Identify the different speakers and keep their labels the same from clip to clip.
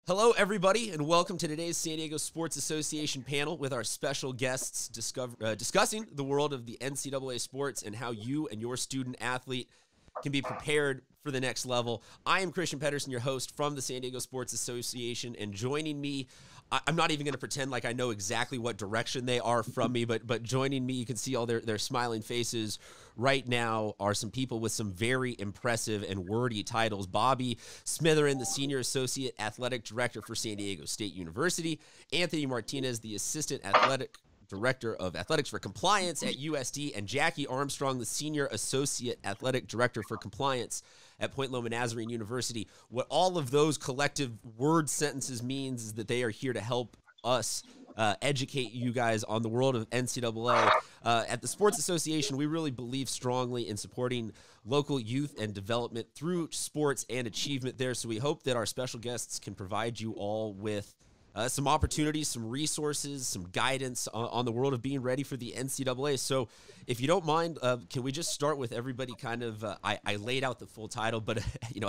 Speaker 1: Hello, everybody, and welcome to today's San Diego Sports Association panel with our special guests discussing the world of the NCAA sports and how you and your student athlete can be prepared for the next level. I am Christian Pedersen, your host from the San Diego Sports Association, and joining me, I'm not even going to pretend like I know exactly what direction they are from me, but joining me, you can see all their smiling faces right now, are some people with some very impressive and wordy titles. Bobby Smitherin, the Senior Associate Athletic Director for San Diego State University. Anthony Martinez, the Assistant Athletic Director of Athletics for Compliance at USD. And Jackie Armstrong, the Senior Associate Athletic Director for Compliance at Point Loma Nazarene University. What all of those collective word sentences means is that they are here to help us educate you guys on the world of NCAA. At the Sports Association, we really believe strongly in supporting local youth and development through sports and achievement there. So we hope that our special guests can provide you all with some opportunities, some resources, some guidance on the world of being ready for the NCAA. So if you don't mind, can we just start with everybody kind of, I laid out the full title, but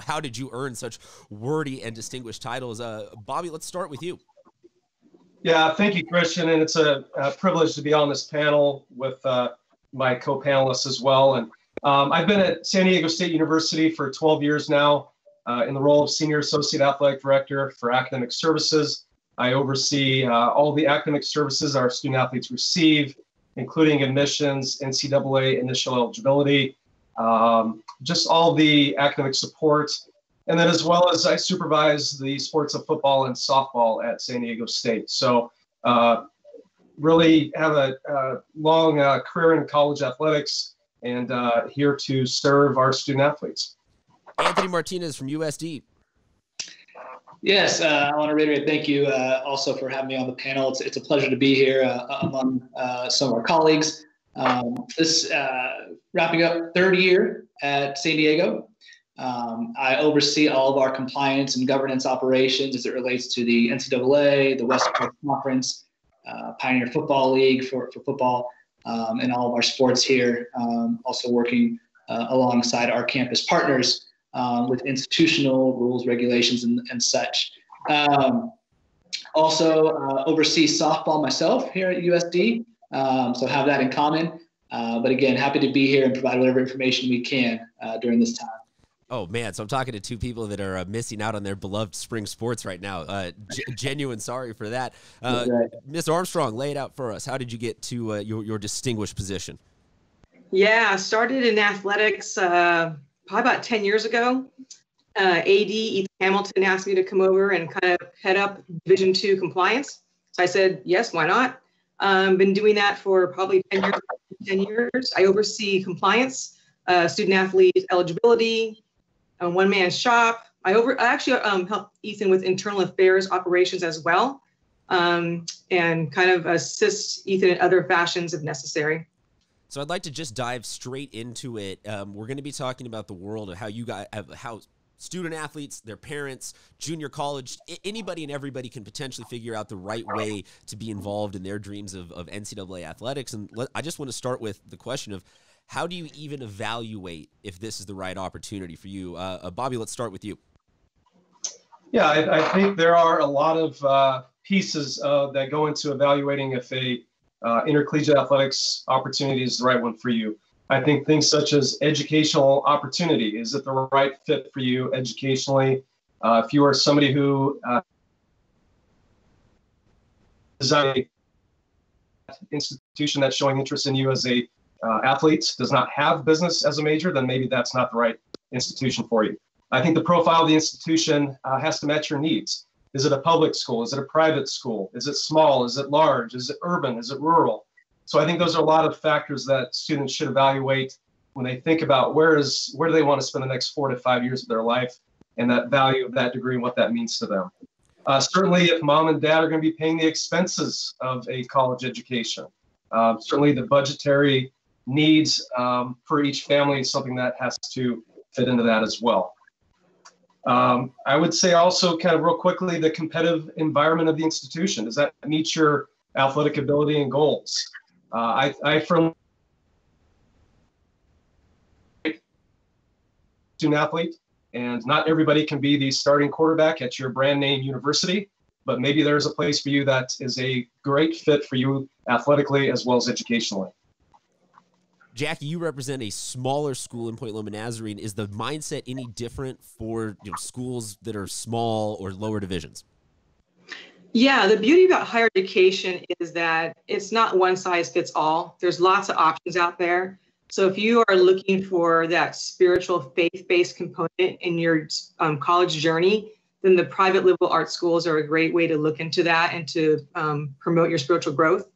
Speaker 1: how did you earn such wordy and distinguished titles? Bobby, let's start with you.
Speaker 2: Yeah, thank you, Christian. And it's a privilege to be on this panel with my co-panelists as well. And I've been at San Diego State University for 12 years now in the role of Senior Associate Athletic Director for Academic Services. I oversee all the academic services our student athletes receive, including admissions, NCAA initial eligibility, just all the academic support. And then as well as I supervise the sports of football and softball at San Diego State. So really have a long career in college athletics and here to serve our student athletes.
Speaker 1: Anthony Martinez from USD.
Speaker 3: Yes, I want to reiterate thank you also for having me on the panel. It's a pleasure to be here among some of our colleagues. This wrapping up third year at San Diego. I oversee all of our compliance and governance operations as it relates to the NCAA, the West Coast Conference, Pioneer Football League for football, and all of our sports here. Also working alongside our campus partners with institutional rules, regulations, and such. Also oversee softball myself here at USD, so have that in common. But again, happy to be here and provide whatever information we can during this time.
Speaker 1: Oh, man. So I'm talking to two people that are missing out on their beloved spring sports right now. Genuine sorry for that.
Speaker 3: Right.
Speaker 1: Ms. Armstrong, lay it out for us. How did you get to your distinguished position?
Speaker 4: Yeah, I started in athletics probably about 10 years ago. AD Ethan Hamilton asked me to come over and kind of head up Division II compliance. So I said, yes, why not? Been doing that for probably 10 years. I oversee compliance, student athlete eligibility, one-man shop. I actually help Ethan with internal affairs operations as well, and kind of assist Ethan in other fashions if necessary.
Speaker 1: So I'd like to just dive straight into it. We're going to be talking about the world of how student athletes, their parents, junior college, anybody and everybody can potentially figure out the right way to be involved in their dreams of NCAA athletics. And I just want to start with the question of, how do you even evaluate if this is the right opportunity for you? Bobby, let's start with you.
Speaker 2: Yeah, I think there are a lot of pieces that go into evaluating if a intercollegiate athletics opportunity is the right one for you. I think things such as educational opportunity. Is it the right fit for you educationally? If you are somebody who is a institution that's showing interest in you as a athlete, does not have business as a major, then maybe that's not the right institution for you. I think the profile of the institution has to match your needs. Is it a public school? Is it a private school? Is it small? Is it large? Is it urban? Is it rural? So I think those are a lot of factors that students should evaluate when they think about where do they want to spend the next 4 to 5 years of their life and that value of that degree and what that means to them. Certainly, if mom and dad are going to be paying the expenses of a college education, certainly the budgetary needs for each family is something that has to fit into that as well. I would say also kind of real quickly, the competitive environment of the institution. Does that meet your athletic ability and goals? I firmly student athlete, And not everybody can be the starting quarterback at your brand name university, but maybe there's a place for you that is a great fit for you athletically as well as educationally.
Speaker 1: Jackie, you represent a smaller school in Point Loma Nazarene. Is the mindset any different for schools that are small or lower divisions?
Speaker 4: Yeah, the beauty about higher education is that it's not one size fits all. There's lots of options out there. So if you are looking for that spiritual faith-based component in your college journey, then the private liberal arts schools are a great way to look into that and to promote your spiritual growth.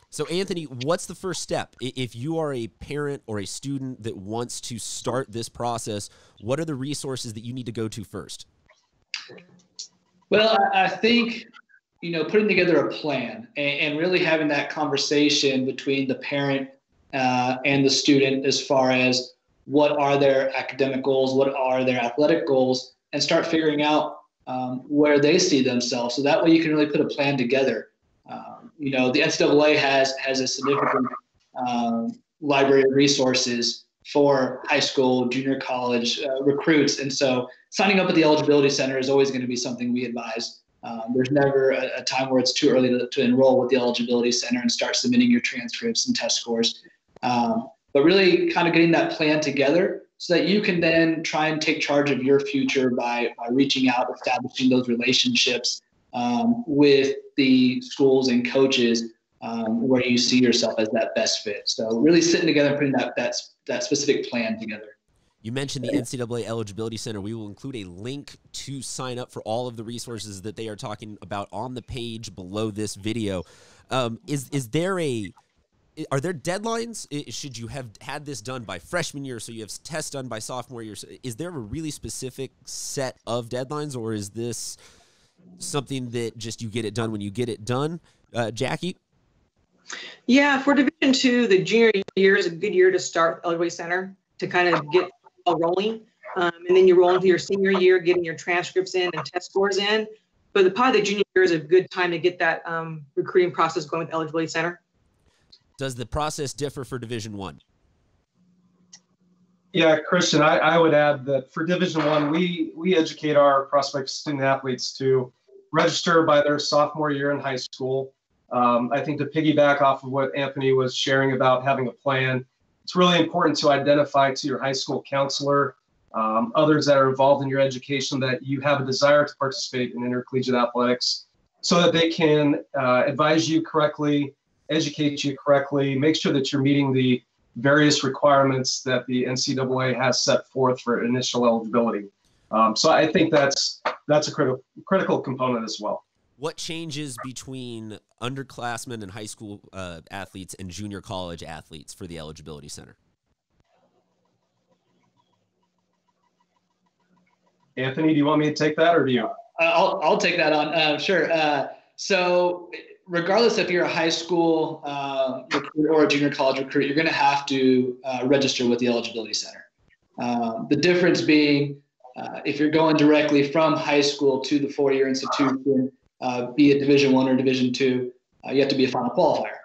Speaker 1: So Anthony, what's the first step? If you are a parent or a student that wants to start this process, what are the resources that you need to go to first?
Speaker 3: Well, I think, putting together a plan and really having that conversation between the parent and the student as far as what are their academic goals, what are their athletic goals, and start figuring out where they see themselves. So that way you can really put a plan together. The NCAA has a significant library of resources for high school, junior college recruits. And so signing up at the Eligibility Center is always going to be something we advise. There's never a time where it's too early to enroll with the Eligibility Center and start submitting your transcripts and test scores. But really kind of getting that plan together so that you can then try and take charge of your future by reaching out, establishing those relationships with the schools and coaches where you see yourself as that best fit. So really sitting together and putting that specific plan together.
Speaker 1: You mentioned the NCAA Eligibility Center. We will include a link to sign up for all of the resources that they are talking about on the page below this video. Are there deadlines? Should you have had this done by freshman year, so you have tests done by sophomore year? Is there a really specific set of deadlines, or is this something that just you get it done when you get it done? Jackie?
Speaker 4: Yeah, for Division II, the junior year is a good year to start Eligibility Center to kind of get all rolling. And then you roll into your senior year, getting your transcripts in and test scores in. But probably the junior year is a good time to get that recruiting process going with Eligibility Center.
Speaker 1: Does the process differ for Division I?
Speaker 2: Yeah, Christian, I would add that for Division I, we educate our prospective student athletes to register by their sophomore year in high school. I think to piggyback off of what Anthony was sharing about having a plan, it's really important to identify to your high school counselor, others that are involved in your education, that you have a desire to participate in intercollegiate athletics so that they can advise you correctly, educate you correctly, make sure that you're meeting the various requirements that the NCAA has set forth for initial eligibility. So I think that's a critical component as well.
Speaker 1: What changes between underclassmen and high school athletes and junior college athletes for the Eligibility Center?
Speaker 2: Anthony, do you want me to take that, or do you?
Speaker 3: I'll take that on. Sure. So regardless if you're a high school recruit or a junior college recruit, you're going to have to register with the Eligibility Center. The difference being if you're going directly from high school to the four-year institution, be it Division I or Division II, you have to be a final qualifier.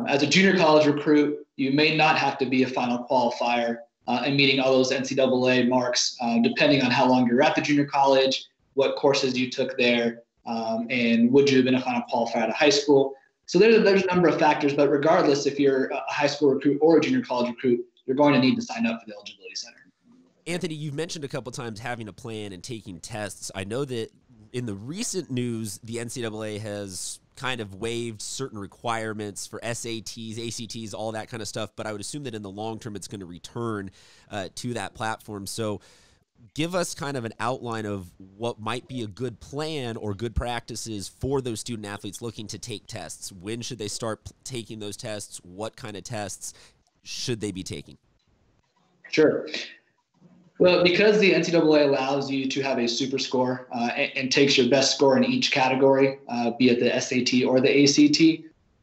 Speaker 3: As a junior college recruit, you may not have to be a final qualifier and meeting all those NCAA marks, depending on how long you're at the junior college, what courses you took there, and would you have been a final qualifier at a high school. So there's a number of factors, but regardless if you're a high school recruit or a junior college recruit, you're going to need to sign up for the Eligibility Center.
Speaker 1: Anthony, you've mentioned a couple times having a plan and taking tests. I know that in the recent news, the NCAA has kind of waived certain requirements for SATs, ACTs, all that kind of stuff, but I would assume that in the long term, it's going to return to that platform. So give us kind of an outline of what might be a good plan or good practices for those student athletes looking to take tests. When should they start taking those tests? What kind of tests should they be taking?
Speaker 3: Sure. Well, because the NCAA allows you to have a super score and takes your best score in each category, be it the SAT or the ACT,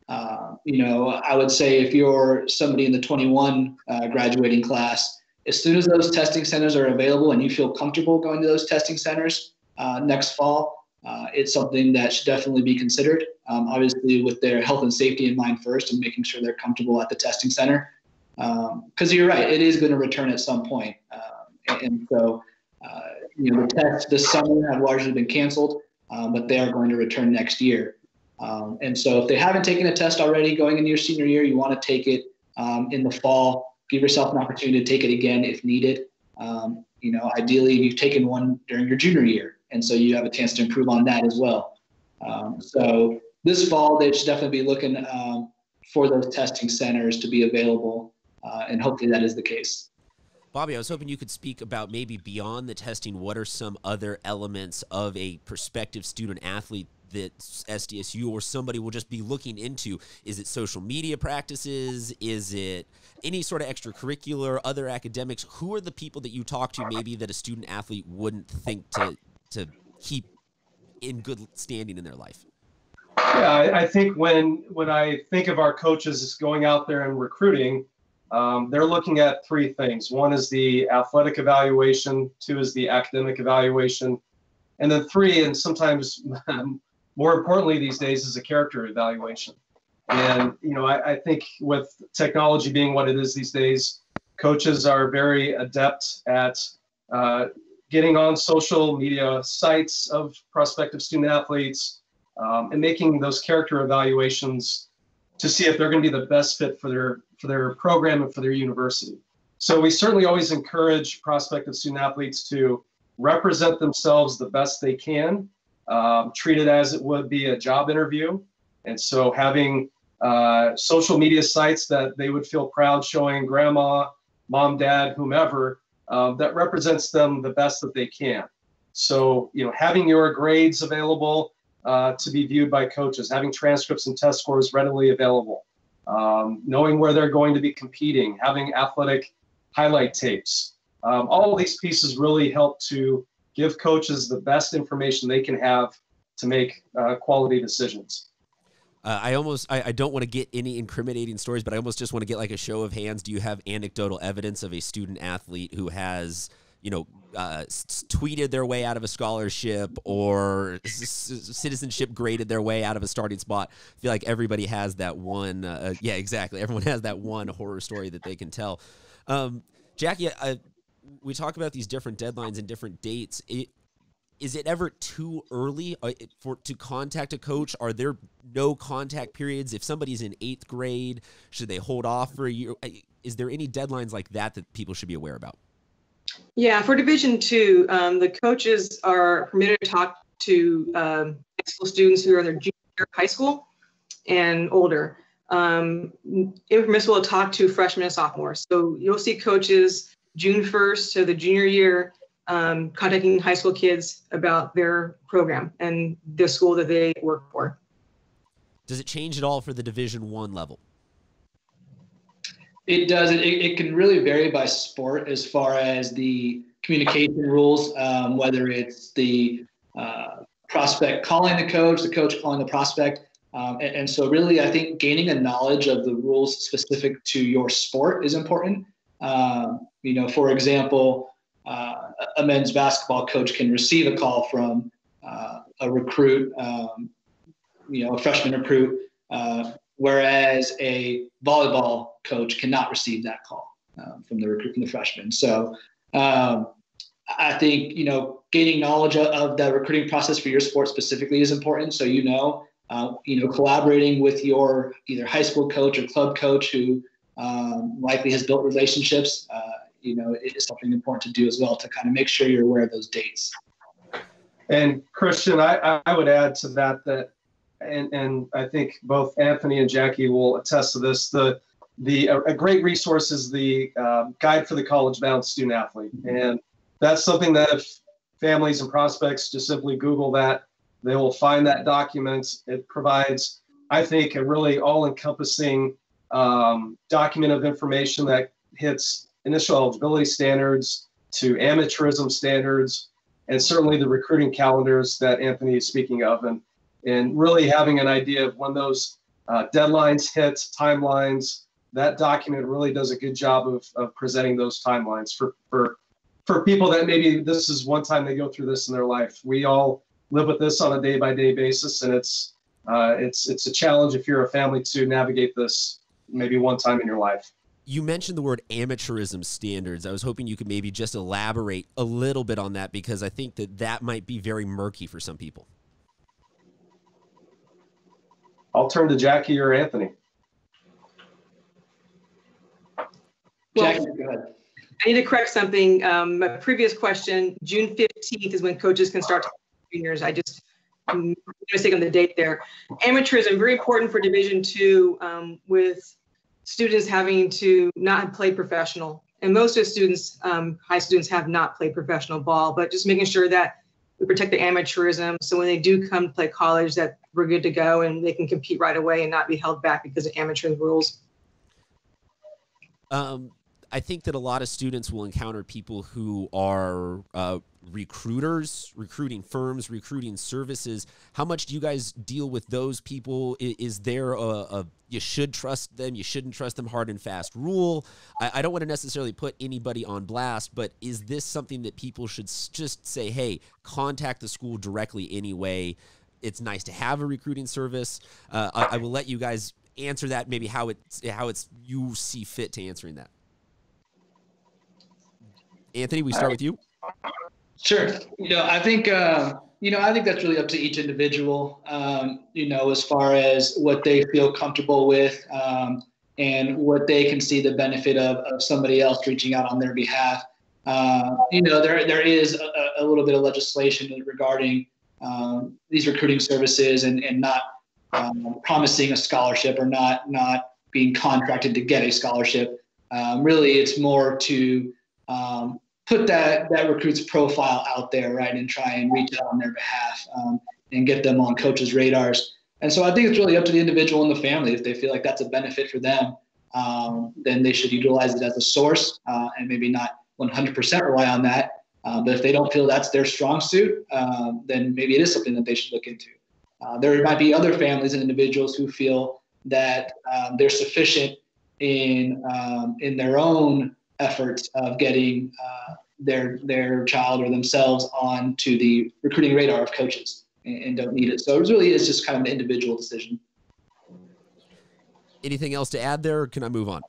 Speaker 3: I would say if you're somebody in the 21 graduating class, as soon as those testing centers are available and you feel comfortable going to those testing centers next fall, it's something that should definitely be considered, obviously with their health and safety in mind first and making sure they're comfortable at the testing center. Because you're right, it is going to return at some point. And so, the tests this summer have largely been canceled, but they are going to return next year. And so if they haven't taken a test already going into your senior year, you want to take it in the fall. Give yourself an opportunity to take it again if needed. Ideally, you've taken one during your junior year, and so you have a chance to improve on that as well. So this fall, they should definitely be looking for those testing centers to be available, and hopefully that is the case.
Speaker 1: Bobby, I was hoping you could speak about maybe beyond the testing, what are some other elements of a prospective student athlete that SDSU or somebody will just be looking into? Is it social media practices? Is it any sort of extracurricular, other academics? Who are the people that you talk to maybe that a student athlete wouldn't think to keep in good standing in their life?
Speaker 2: Yeah, I think when I think of our coaches going out there and recruiting, they're looking at three things. One is the athletic evaluation, two is the academic evaluation, and then three, and sometimes more importantly these days, is a character evaluation. And, I think with technology being what it is these days, coaches are very adept at getting on social media sites of prospective student athletes and making those character evaluations to see if they're going to be the best fit for their program and for their university. So we certainly always encourage prospective student athletes to represent themselves the best they can, treat it as it would be a job interview. And so having social media sites that they would feel proud showing grandma, mom, dad, whomever, that represents them the best that they can. So, having your grades available to be viewed by coaches, having transcripts and test scores readily available, knowing where they're going to be competing, having athletic highlight tapes. All of these pieces really help to give coaches the best information they can have to make quality decisions.
Speaker 1: I don't want to get any incriminating stories, but I almost just want to get like a show of hands. Do you have anecdotal evidence of a student athlete who has, tweeted their way out of a scholarship or citizenship graded their way out of a starting spot? I feel like everybody has that one. Yeah, exactly. Everyone has that one horror story that they can tell. Jackie, we talk about these different deadlines and different dates. Is it ever too early to contact a coach? Are there no contact periods? If somebody's in 8th grade, should they hold off for a year? Is there any deadlines like that people should be aware about?
Speaker 4: Yeah, for Division II, the coaches are permitted to talk to high school students who are in their junior year of high school and older. Impermissible to talk to freshmen and sophomores. So you'll see coaches June 1st to the junior year contacting high school kids about their program and the school that they work for.
Speaker 1: Does it change at all for the Division I level?
Speaker 3: It does. It can really vary by sport as far as the communication rules, whether it's the prospect calling the coach calling the prospect. And so really, I think gaining a knowledge of the rules specific to your sport is important. For example, a men's basketball coach can receive a call from a recruit, a freshman recruit, whereas a volleyball coach cannot receive that call from the recruit, from the freshman. So I think, gaining knowledge of the recruiting process for your sport specifically is important. So, collaborating with your either high school coach or club coach who likely has built relationships, it is something important to do as well to kind of make sure you're aware of those dates.
Speaker 2: And Christian, I would add to that, and I think both Anthony and Jackie will attest to this, a great resource is the Guide for the College-Bound Student Athlete. And that's something that if families and prospects just simply Google that, they will find that document. It provides, I think, a really all-encompassing document of information that hits initial eligibility standards to amateurism standards, and certainly the recruiting calendars that Anthony is speaking of, and really having an idea of when those deadlines hit, timelines. That document really does a good job of presenting those timelines for people that maybe this is one time they go through this in their life. We all live with this on a day-by-day basis, and it's a challenge if you're a family to navigate this maybe one time in your life.
Speaker 1: You mentioned the word amateurism standards. I was hoping you could maybe just elaborate a little bit on that, because I think that might be very murky for some people.
Speaker 2: I'll turn to Jackie or Anthony.
Speaker 3: Jackie, go ahead.
Speaker 4: I need to correct something. My previous question, June 15th is when coaches can start to juniors. I just made a mistake on the date there. Amateurism, very important for Division II, with students having to not have played professional. And most of the students, high students, have not played professional ball, but just making sure that we protect the amateurism, so when they do come to play college, that we're good to go and they can compete right away and not be held back because of amateur rules.
Speaker 1: I think that a lot of students will encounter people who are recruiters, recruiting firms, recruiting services. How much do you guys deal with those people? Is there a you should trust them, you shouldn't trust them, hard and fast rule? I don't want to necessarily put anybody on blast, but is this something that people should just say, hey, contact the school directly anyway? It's nice to have a recruiting service. I will let you guys answer that, maybe how it's you see fit to answering that. Anthony, we start with you.
Speaker 3: Sure. I think that's really up to each individual, as far as what they feel comfortable with, and what they can see the benefit of somebody else reaching out on their behalf. There is a little bit of legislation regarding these recruiting services and not promising a scholarship or not being contracted to get a scholarship. Really, it's more to put that recruit's profile out there, right, and try and reach out on their behalf and get them on coaches' radars. And so I think it's really up to the individual and the family. If they feel like that's a benefit for them, then they should utilize it as a source and maybe not 100% rely on that. But if they don't feel that's their strong suit, then maybe it is something that they should look into. There might be other families and individuals who feel that they're sufficient in their own efforts of getting their child or themselves onto the recruiting radar of coaches and don't need it. So it really is just kind of an individual decision.
Speaker 1: Anything else to add there, or can I move on?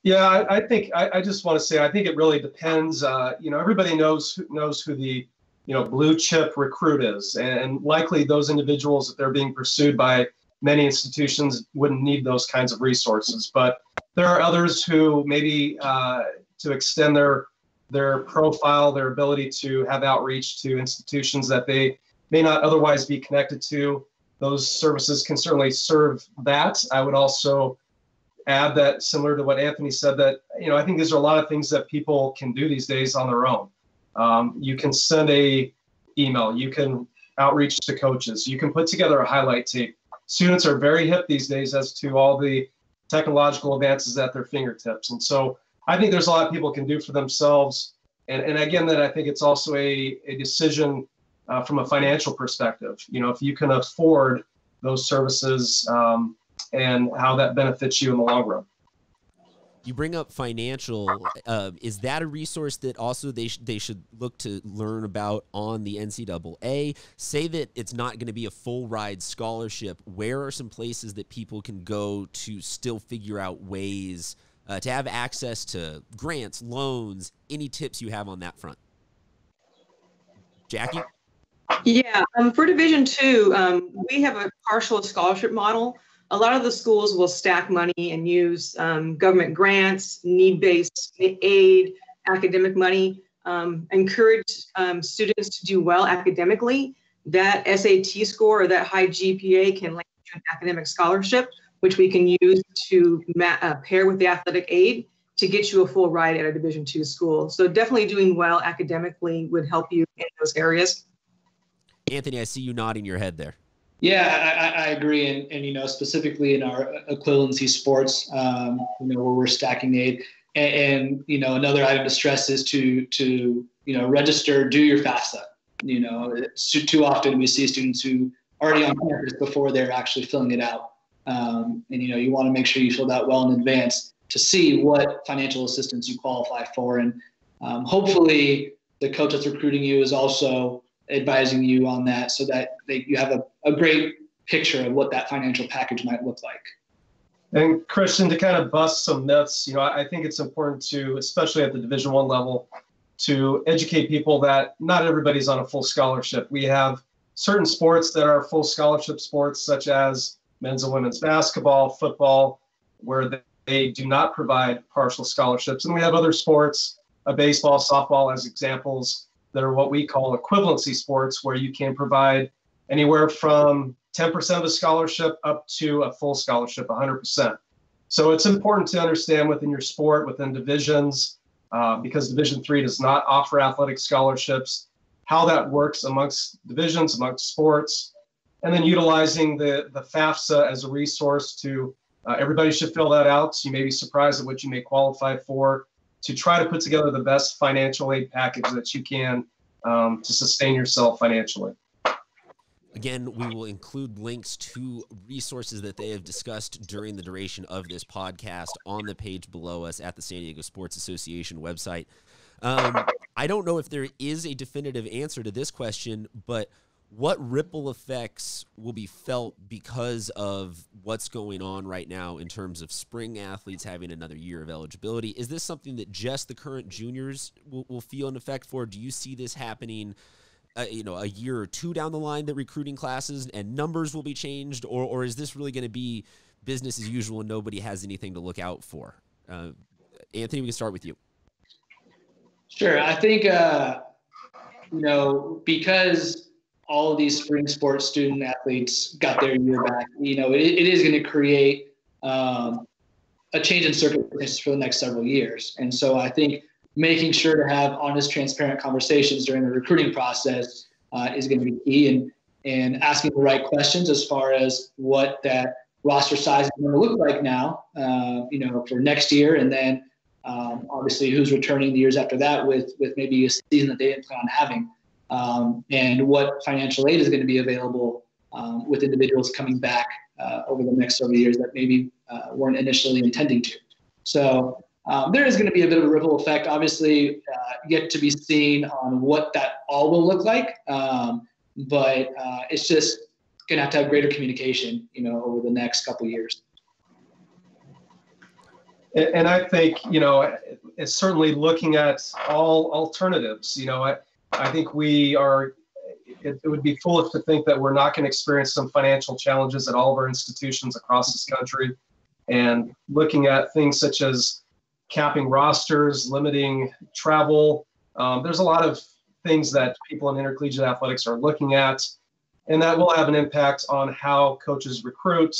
Speaker 2: Yeah, I think I just want to say I think it really depends. Everybody knows who the blue chip recruit is, and likely those individuals, if they're being pursued by many institutions, wouldn't need those kinds of resources. But there are others who maybe to extend their profile, their ability to have outreach to institutions that they may not otherwise be connected to. Those services can certainly serve that. I would also add that, similar to what Anthony said, that I think these are a lot of things that people can do these days on their own. You can send a email, you can outreach to coaches, you can put together a highlight tape. Students are very hip these days as to all the technological advances at their fingertips. And so I think there's a lot people can do for themselves. And again, that I think it's also a decision from a financial perspective. If you can afford those services and how that benefits you in the long run.
Speaker 1: You bring up financial. Is that a resource that also they should look to learn about on the NCAA? Say that it's not going to be a full ride scholarship. Where are some places that people can go to still figure out ways to have access to grants, loans? Any tips you have on that front? Jackie?
Speaker 4: Yeah, for Division II, we have a partial scholarship model. A lot of the schools will stack money and use government grants, need-based aid, academic money, encourage students to do well academically. That SAT score or that high GPA can lend you an academic scholarship, which we can use to pair with the athletic aid to get you a full ride at a Division II school. So definitely doing well academically would help you in those areas.
Speaker 1: Anthony, I see you nodding your head there.
Speaker 3: Yeah, I agree. And specifically in our equivalency sports, where we're stacking aid. And another item to stress is to register, do your FAFSA. Too often we see students who are already on campus before they're actually filling it out. You want to make sure you fill that well in advance to see what financial assistance you qualify for. And hopefully the coach that's recruiting you is also advising you on that, so that you have a great picture of what that financial package might look like.
Speaker 2: And Christian, to kind of bust some myths, I think it's important to, especially at the Division I level, to educate people that not everybody's on a full scholarship. We have certain sports that are full scholarship sports, such as men's and women's basketball, football, where they do not provide partial scholarships. And we have other sports, baseball, softball as examples, that are what we call equivalency sports, where you can provide anywhere from 10% of a scholarship up to a full scholarship, 100%. So it's important to understand within your sport, within divisions, because Division III does not offer athletic scholarships, how that works amongst divisions, amongst sports, and then utilizing the FAFSA as a resource to, everybody should fill that out. So you may be surprised at what you may qualify for, to try to put together the best financial aid package that you can to sustain yourself financially.
Speaker 1: Again, we will include links to resources that they have discussed during the duration of this podcast on the page below us at the San Diego Sports Association website. I don't know if there is a definitive answer to this question, but what ripple effects will be felt because of what's going on right now in terms of spring athletes having another year of eligibility? Is this something that just the current juniors will feel an effect for? Do you see this happening a year or two down the line, that recruiting classes and numbers will be changed, or is this really going to be business as usual and nobody has anything to look out for? Anthony, we can start with you.
Speaker 3: Sure. I think, because all of these spring sports student athletes got their year back, it is going to create a change in circumstances for the next several years. And so I think making sure to have honest, transparent conversations during the recruiting process is going to be key, and asking the right questions as far as what that roster size is going to look like now, for next year, and then obviously who's returning the years after that with maybe a season that they didn't plan on having, and what financial aid is going to be available with individuals coming back over the next several years that maybe weren't initially intending to. So there is going to be a bit of a ripple effect, obviously, yet to be seen on what that all will look like. But it's just going to have greater communication, over the next couple of years.
Speaker 2: And I think, it's certainly looking at all alternatives. I think it would be foolish to think that we're not going to experience some financial challenges at all of our institutions across this country. And looking at things such as capping rosters, limiting travel. There's a lot of things that people in intercollegiate athletics are looking at, and that will have an impact on how coaches recruit,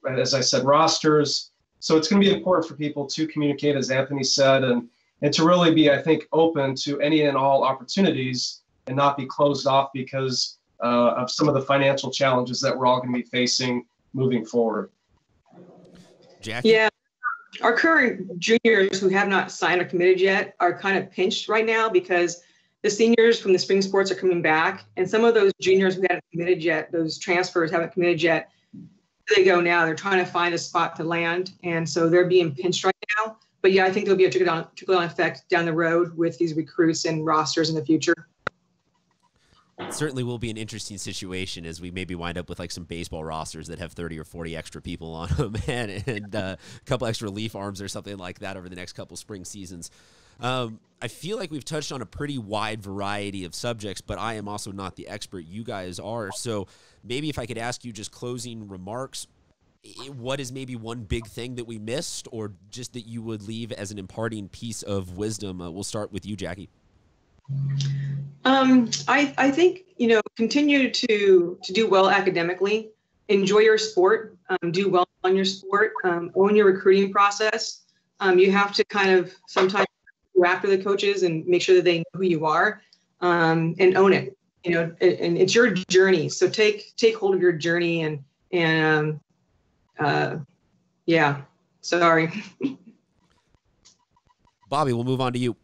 Speaker 2: as I said, rosters. So it's going to be important for people to communicate, as Anthony said, and to really be, I think, open to any and all opportunities and not be closed off because of some of the financial challenges that we're all going to be facing moving forward.
Speaker 1: Jackie?
Speaker 4: Yeah. Our current juniors who have not signed or committed yet are kind of pinched right now because the seniors from the spring sports are coming back, and some of those juniors who haven't committed yet, those transfers haven't committed yet, they go now. They're trying to find a spot to land, and so they're being pinched right now. But yeah, I think there'll be a trickle-down effect down the road with these recruits and rosters in the future.
Speaker 1: It certainly will be an interesting situation as we maybe wind up with like some baseball rosters that have 30 or 40 extra people on them and a couple extra relief arms or something like that over the next couple spring seasons. I feel like we've touched on a pretty wide variety of subjects, but I am also not the expert. You guys are. So maybe if I could ask you just closing remarks, what is maybe one big thing that we missed, or just that you would leave as an imparting piece of wisdom? We'll start with you, Jackie.
Speaker 4: I think, continue to do well academically, enjoy your sport, do well on your sport, own your recruiting process. You have to kind of sometimes go after the coaches and make sure that they know who you are, and own it, and it's your journey. So take hold of your journey and yeah, sorry.
Speaker 1: Bobby, we'll move on to you.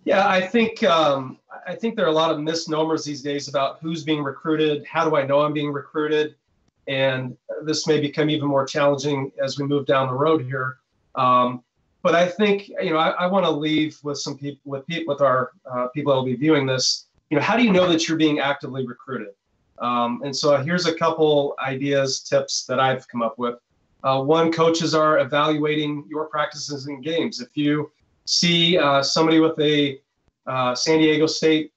Speaker 2: Yeah, I think there are a lot of misnomers these days about who's being recruited. How do I know I'm being recruited? And this may become even more challenging as we move down the road here. But I think, I want to leave with some people, with our people that will be viewing this. How do you know that you're being actively recruited? And so here's a couple ideas, tips that I've come up with. One, coaches are evaluating your practices and games. If you see somebody with a San Diego State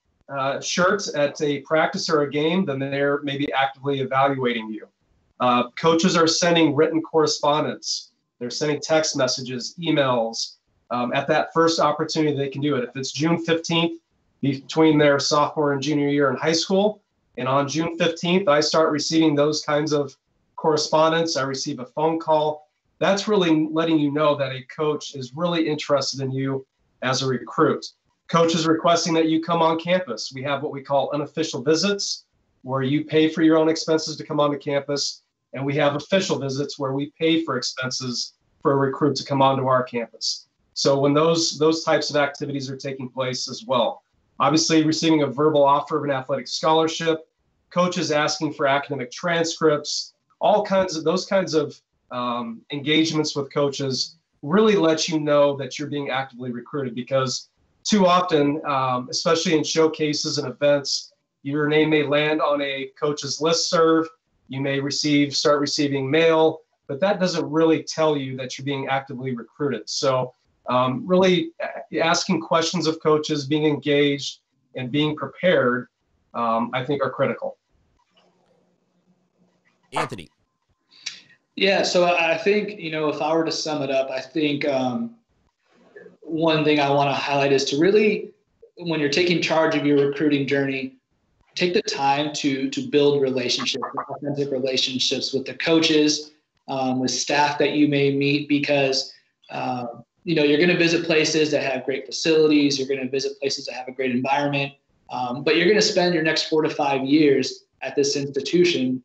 Speaker 2: shirt at a practice or a game, then they're maybe actively evaluating you. Coaches are sending written correspondence. They're sending text messages, emails at that first opportunity they can do it. If it's June 15th, between their sophomore and junior year in high school, and on June 15th, I start receiving those kinds of correspondence. I receive a phone call. That's really letting you know that a coach is really interested in you as a recruit. Coaches requesting that you come on campus. We have what we call unofficial visits, where you pay for your own expenses to come onto campus. And we have official visits where we pay for expenses for a recruit to come onto our campus. So when those types of activities are taking place as well. Obviously, receiving a verbal offer of an athletic scholarship, coaches asking for academic transcripts, all kinds of those kinds of engagements with coaches really let you know that you're being actively recruited, because too often, especially in showcases and events, your name may land on a coach's listserv. You may start receiving mail, but that doesn't really tell you that you're being actively recruited. So really asking questions of coaches, being engaged, and being prepared, I think are critical.
Speaker 1: Anthony.
Speaker 3: Yeah, so I think, if I were to sum it up, I think one thing I want to highlight is to really, when you're taking charge of your recruiting journey, take the time to build relationships, authentic relationships with the coaches, with staff that you may meet, because you're going to visit places that have great facilities. You're going to visit places that have a great environment, but you're going to spend your next 4 to 5 years at this institution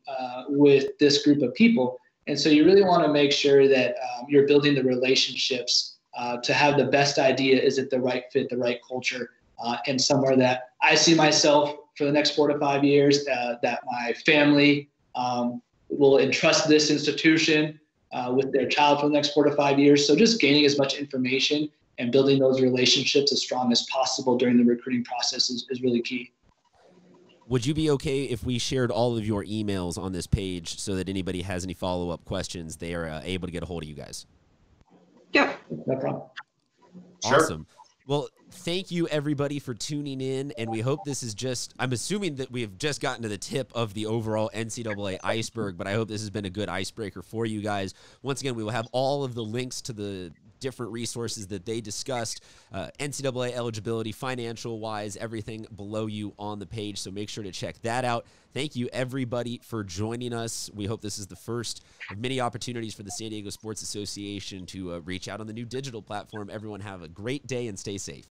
Speaker 3: with this group of people. And so you really want to make sure that you're building the relationships to have the best idea. Is it the right fit, the right culture, and somewhere that I see myself for the next 4 to 5 years, that my family will entrust this institution with their child for the next 4 to 5 years. So just gaining as much information and building those relationships as strong as possible during the recruiting process is really key.
Speaker 1: Would you be okay if we shared all of your emails on this page so that anybody has any follow-up questions, they are able to get a hold of you guys?
Speaker 4: Yeah.
Speaker 3: No problem.
Speaker 1: Awesome. Well, thank you everybody for tuning in, and we hope this is just, I'm assuming that we have just gotten to the tip of the overall NCAA iceberg, but I hope this has been a good icebreaker for you guys. Once again, we will have all of the links to the different resources that they discussed, NCAA eligibility, financial-wise, everything below you on the page, so make sure to check that out. Thank you, everybody, for joining us. We hope this is the first of many opportunities for the San Diego Sports Association to reach out on the new digital platform. Everyone have a great day and stay safe.